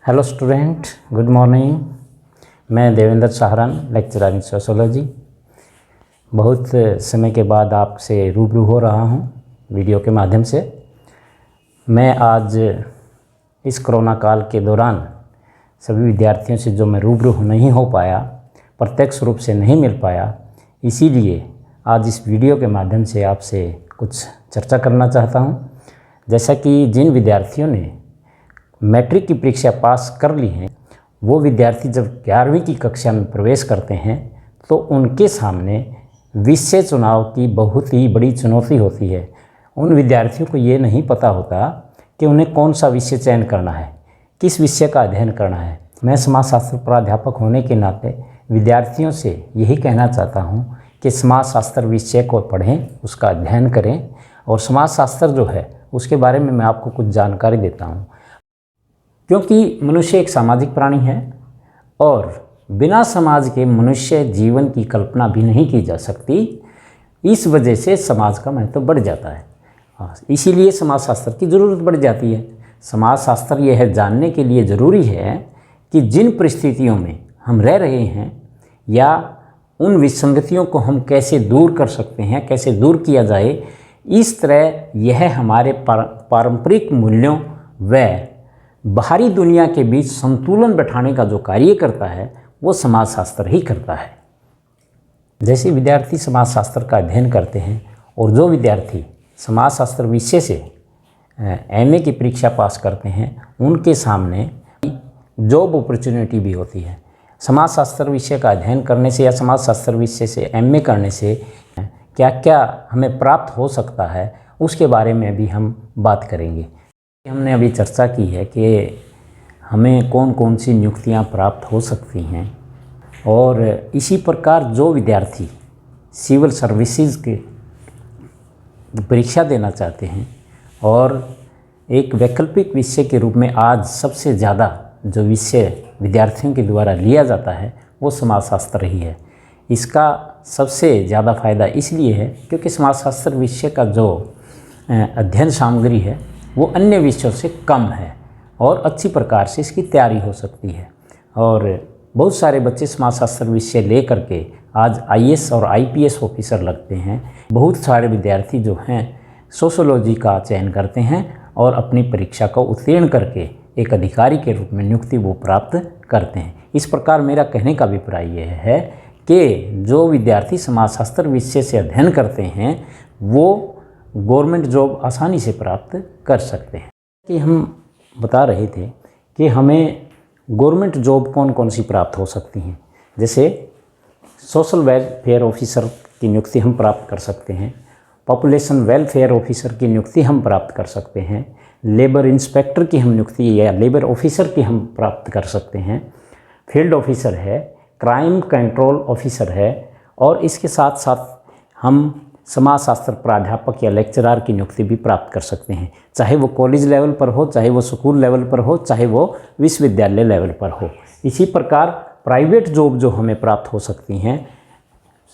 Hello student, good morning. मैं देवेंद्र सहारन, lecturer in sociology. बहुत समय के बाद आपसे रूबरू हो रहा हूं वीडियो के माध्यम से। मैं आज इस कोरोना काल के दौरान सभी विद्यार्थियों से जो मैं रूबरू नहीं हो पाया, प्रत्यक्ष रूप से नहीं मिल पाया, इसीलिए आज इस वीडियो के माध्यम से आपसे कुछ चर्चा करना चाहता हूं। जैसा कि जिन विद्यार्थियों ने मैट्रिक की परीक्षा पास कर ली हैं, वो विद्यार्थी जब 11वीं की कक्षा में प्रवेश करते हैं तो उनके सामने विषय चुनाव की बहुत ही बड़ी चुनौती होती है। उन विद्यार्थियों को ये नहीं पता होता कि उन्हें कौन सा विषय चयन करना है, किस विषय का अध्ययन करना है। मैं समाजशास्त्र प्राध्यापक होने के नाते विद्यार्थियों से यही कहना चाहता हूँ कि समाजशास्त्र विषय को पढ़ें, उसका अध्ययन करें। और समाजशास्त्र जो है उसके बारे में मैं आपको कुछ जानकारी देता हूँ, क्योंकि मनुष्य एक सामाजिक प्राणी है और बिना समाज के मनुष्य जीवन की कल्पना भी नहीं की जा सकती। इस वजह से समाज का महत्व बढ़ जाता है, इसीलिए समाजशास्त्र की ज़रूरत बढ़ जाती है। समाजशास्त्र यह जानने के लिए ज़रूरी है कि जिन परिस्थितियों में हम रह रहे हैं या उन विसंगतियों को हम कैसे दूर कर सकते हैं, कैसे दूर किया जाए। इस तरह यह हमारे पारंपरिक मूल्यों व बाहरी दुनिया के बीच संतुलन बैठाने का जो कार्य करता है वो समाजशास्त्र ही करता है। जैसे विद्यार्थी समाजशास्त्र का अध्ययन करते हैं और जो विद्यार्थी समाजशास्त्र विषय से एमए की परीक्षा पास करते हैं, उनके सामने जॉब अपॉर्चुनिटी भी होती है। समाजशास्त्र विषय का अध्ययन करने से या समाजशास्त्र विषय से एमए करने से क्या क्या हमें प्राप्त हो सकता है, उसके बारे में भी हम बात करेंगे। हमने अभी चर्चा की है कि हमें कौन कौन सी नियुक्तियां प्राप्त हो सकती हैं, और इसी प्रकार जो विद्यार्थी सिविल सर्विसेज की परीक्षा देना चाहते हैं और एक वैकल्पिक विषय के रूप में आज सबसे ज़्यादा जो विषय विद्यार्थियों के द्वारा लिया जाता है वो समाजशास्त्र ही है। इसका सबसे ज़्यादा फ़ायदा इसलिए है क्योंकि समाजशास्त्र विषय का जो अध्ययन सामग्री है वो अन्य विषयों से कम है और अच्छी प्रकार से इसकी तैयारी हो सकती है। और बहुत सारे बच्चे समाजशास्त्र विषय ले करके आज आईएएस और आईपीएस ऑफिसर लगते हैं। बहुत सारे विद्यार्थी जो हैं सोशोलॉजी का चयन करते हैं और अपनी परीक्षा को उत्तीर्ण करके एक अधिकारी के रूप में नियुक्ति वो प्राप्त करते हैं। इस प्रकार मेरा कहने का अभिप्राय यह है कि जो विद्यार्थी समाजशास्त्र विषय से अध्ययन करते हैं वो गवर्नमेंट जॉब आसानी से प्राप्त कर सकते हैं। कि हम बता रहे थे कि हमें गवर्नमेंट जॉब कौन कौन सी प्राप्त हो सकती हैं। जैसे सोशल वेलफेयर ऑफिसर की नियुक्ति हम प्राप्त कर सकते हैं, पॉपुलेशन वेलफेयर ऑफिसर की नियुक्ति हम प्राप्त कर सकते हैं, लेबर इंस्पेक्टर की हम नियुक्ति या लेबर ऑफिसर की हम प्राप्त कर सकते हैं, फील्ड ऑफिसर है, क्राइम कंट्रोल ऑफिसर है, और इसके साथ साथ हम समाजशास्त्र प्राध्यापक या लेक्चरर की नियुक्ति भी प्राप्त कर सकते हैं, चाहे वो कॉलेज लेवल पर हो, चाहे वो स्कूल लेवल पर हो, चाहे वो विश्वविद्यालय लेवल पर हो। इसी प्रकार प्राइवेट जॉब जो हमें प्राप्त हो सकती हैं,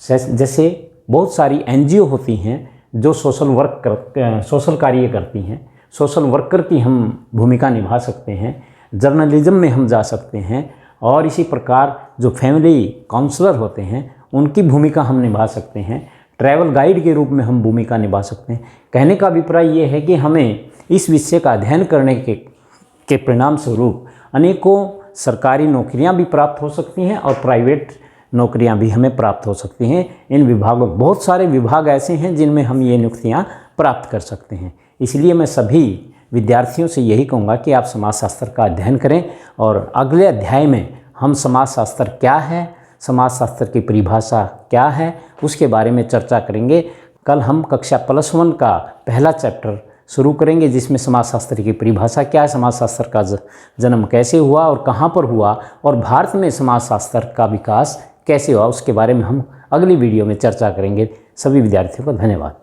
जैसे बहुत सारी एनजीओ होती हैं जो सोशल कार्य करती हैं, सोशल वर्कर की हम भूमिका निभा सकते हैं, जर्नलिज्म में हम जा सकते हैं, और इसी प्रकार जो फैमिली काउंसलर होते हैं उनकी भूमिका हम निभा सकते हैं, ट्रैवल गाइड के रूप में हम भूमिका निभा सकते हैं। कहने का अभिप्राय ये है कि हमें इस विषय का अध्ययन करने के परिणाम स्वरूप अनेकों सरकारी नौकरियां भी प्राप्त हो सकती हैं और प्राइवेट नौकरियां भी हमें प्राप्त हो सकती हैं। इन विभागों, बहुत सारे विभाग ऐसे हैं जिनमें हम ये नियुक्तियां प्राप्त कर सकते हैं। इसलिए मैं सभी विद्यार्थियों से यही कहूँगा कि आप समाजशास्त्र का अध्ययन करें, और अगले अध्याय में हम समाजशास्त्र क्या है, समाजशास्त्र की परिभाषा क्या है, उसके बारे में चर्चा करेंगे। कल हम कक्षा +1 का पहला चैप्टर शुरू करेंगे, जिसमें समाजशास्त्र की परिभाषा क्या है, समाजशास्त्र का जन्म कैसे हुआ और कहाँ पर हुआ, और भारत में समाजशास्त्र का विकास कैसे हुआ, उसके बारे में हम अगली वीडियो में चर्चा करेंगे। सभी विद्यार्थियों को धन्यवाद।